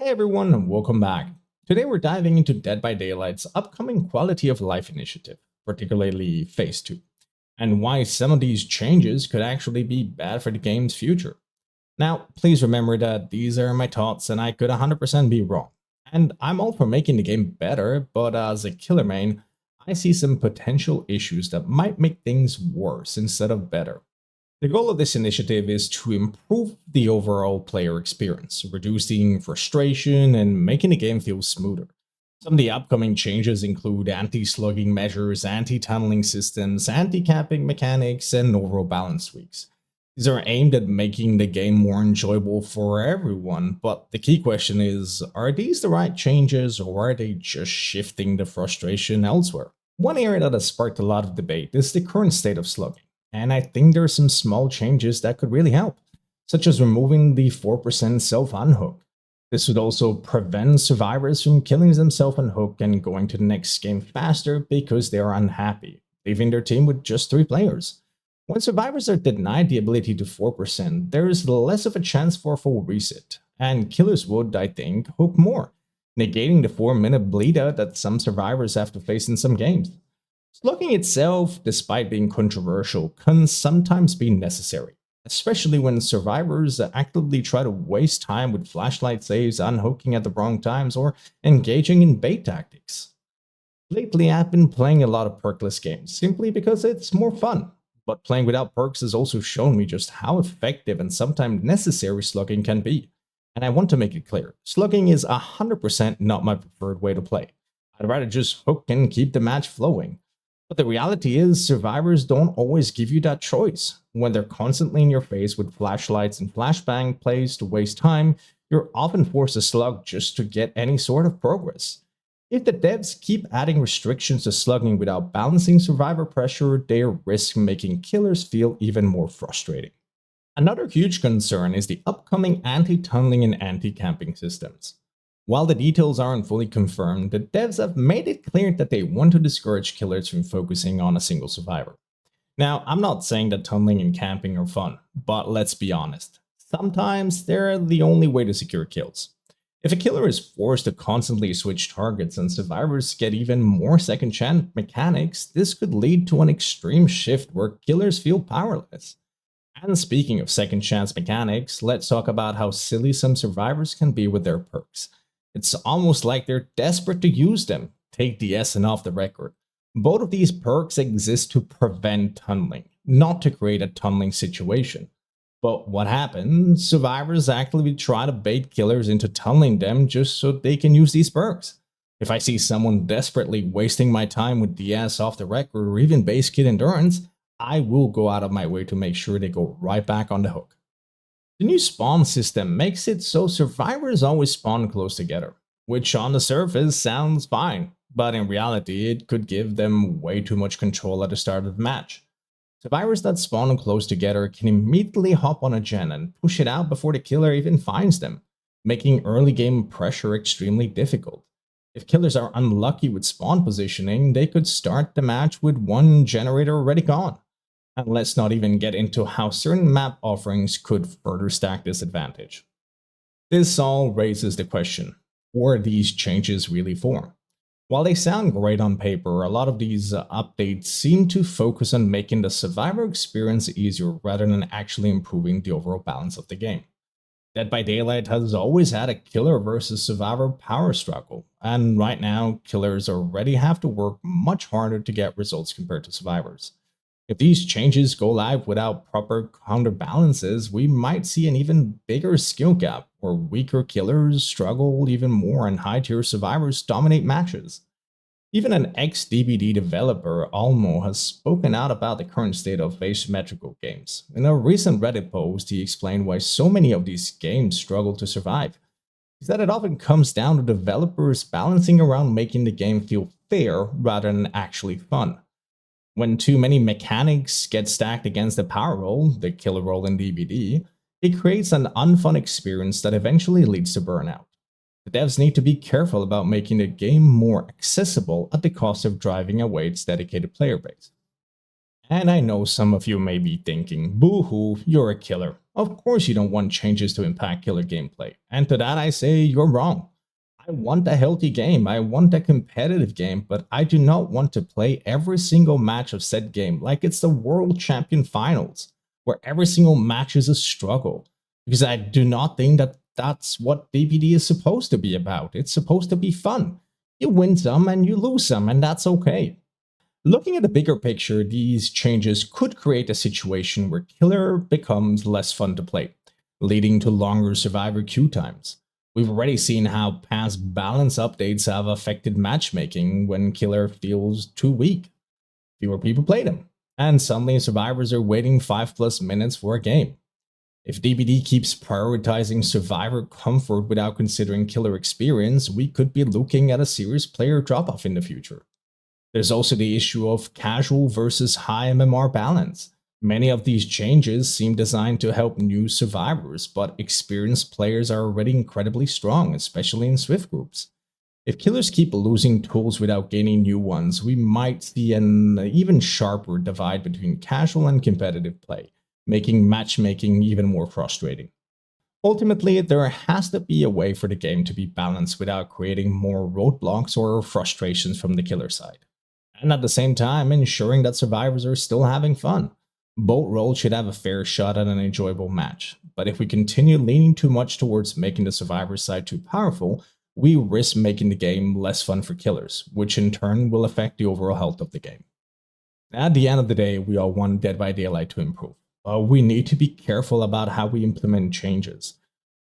Hey everyone, and welcome back. Today we're diving into Dead by Daylight's upcoming Quality of Life initiative, particularly Phase 2, and why some of these changes could actually be bad for the game's future. Now, please remember that these are my thoughts and I could 100% be wrong. And I'm all for making the game better, but as a killer main, I see some potential issues that might make things worse instead of better. The goal of this initiative is to improve the overall player experience, reducing frustration and making the game feel smoother. Some of the upcoming changes include anti-slugging measures, anti-tunneling systems, anti-capping mechanics, and overall balance tweaks. These are aimed at making the game more enjoyable for everyone, but the key question is, are these the right changes or are they just shifting the frustration elsewhere? One area that has sparked a lot of debate is the current state of slugging, and I think there are some small changes that could really help, such as removing the 4% self-unhook. This would also prevent survivors from killing themselves on hook and going to the next game faster because they are unhappy, leaving their team with just 3 players. When survivors are denied the ability to 4%, there is less of a chance for a full reset, and killers would, I think, hook more, negating the 4-minute bleed out that some survivors have to face in some games. Slugging itself, despite being controversial, can sometimes be necessary, especially when survivors actively try to waste time with flashlight saves, unhooking at the wrong times, or engaging in bait tactics. Lately, I've been playing a lot of perkless games, simply because it's more fun. But playing without perks has also shown me just how effective and sometimes necessary slugging can be. And I want to make it clear, slugging is 100% not my preferred way to play. I'd rather just hook and keep the match flowing. But the reality is, survivors don't always give you that choice. When they're constantly in your face with flashlights and flashbang plays to waste time, you're often forced to slug just to get any sort of progress. If the devs keep adding restrictions to slugging without balancing survivor pressure, they risk making killers feel even more frustrating. Another huge concern is the upcoming anti-tunneling and anti-camping systems. While the details aren't fully confirmed, the devs have made it clear that they want to discourage killers from focusing on a single survivor. Now, I'm not saying that tunneling and camping are fun, but let's be honest. Sometimes they're the only way to secure kills. If a killer is forced to constantly switch targets and survivors get even more second chance mechanics, this could lead to an extreme shift where killers feel powerless. And speaking of second chance mechanics, let's talk about how silly some survivors can be with their perks. It's almost like they're desperate to use them. Take the SN off the record. Both of these perks exist to prevent tunneling, not to create a tunneling situation. But what happens? Survivors actively try to bait killers into tunneling them just so they can use these perks. If I see someone desperately wasting my time with DS off the record or even base kit endurance, I will go out of my way to make sure they go right back on the hook. The new spawn system makes it so survivors always spawn close together, which on the surface sounds fine, but in reality it could give them way too much control at the start of the match. Survivors that spawn close together can immediately hop on a gen and push it out before the killer even finds them, making early game pressure extremely difficult. If killers are unlucky with spawn positioning, they could start the match with one generator already gone. And let's not even get into how certain map offerings could further stack this advantage. This all raises the question, what are these changes really for? While they sound great on paper, a lot of these updates seem to focus on making the survivor experience easier rather than actually improving the overall balance of the game. Dead by Daylight has always had a killer versus survivor power struggle, and right now, killers already have to work much harder to get results compared to survivors. If these changes go live without proper counterbalances, we might see an even bigger skill gap, where weaker killers struggle even more and high-tier survivors dominate matches. Even an ex-DBD developer, Almo, has spoken out about the current state of asymmetrical games. In a recent Reddit post, he explained why so many of these games struggle to survive. He said it often comes down to developers balancing around making the game feel fair rather than actually fun. When too many mechanics get stacked against the power roll, the killer roll in DBD, it creates an unfun experience that eventually leads to burnout. The devs need to be careful about making the game more accessible at the cost of driving away its dedicated player base. And I know some of you may be thinking, boo-hoo, you're a killer. Of course, you don't want changes to impact killer gameplay. And to that, I say you're wrong. I want a healthy game, I want a competitive game, but I do not want to play every single match of said game like it's the World Champion Finals, where every single match is a struggle. Because I do not think that that's what DBD is supposed to be about. It's supposed to be fun. You win some and you lose some, and that's okay. Looking at the bigger picture, these changes could create a situation where Killer becomes less fun to play, leading to longer survivor queue times. We've already seen how past balance updates have affected matchmaking when Killer feels too weak. Fewer people play them, and suddenly survivors are waiting 5+ minutes for a game. If DBD keeps prioritizing survivor comfort without considering Killer experience, we could be looking at a serious player drop-off in the future. There's also the issue of casual versus high MMR balance. Many of these changes seem designed to help new survivors, but experienced players are already incredibly strong, especially in Swift groups. If killers keep losing tools without gaining new ones, we might see an even sharper divide between casual and competitive play, making matchmaking even more frustrating. Ultimately, there has to be a way for the game to be balanced without creating more roadblocks or frustrations from the killer side, and at the same time ensuring that survivors are still having fun. Both roles should have a fair shot at an enjoyable match, but if we continue leaning too much towards making the survivor side too powerful, we risk making the game less fun for killers, which in turn will affect the overall health of the game. At the end of the day, we all want Dead by Daylight to improve, but we need to be careful about how we implement changes.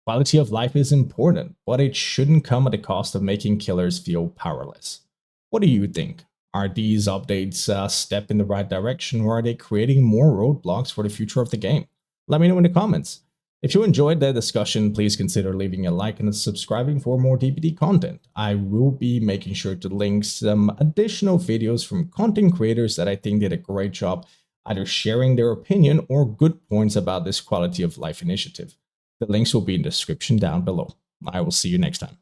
Quality of life is important, but it shouldn't come at the cost of making killers feel powerless. What do you think? Are these updates a step in the right direction, or are they creating more roadblocks for the future of the game? Let me know in the comments. If you enjoyed the discussion, please consider leaving a like and subscribing for more DBD content. I will be making sure to link some additional videos from content creators that I think did a great job either sharing their opinion or good points about this quality of life initiative. The links will be in the description down below. I will see you next time.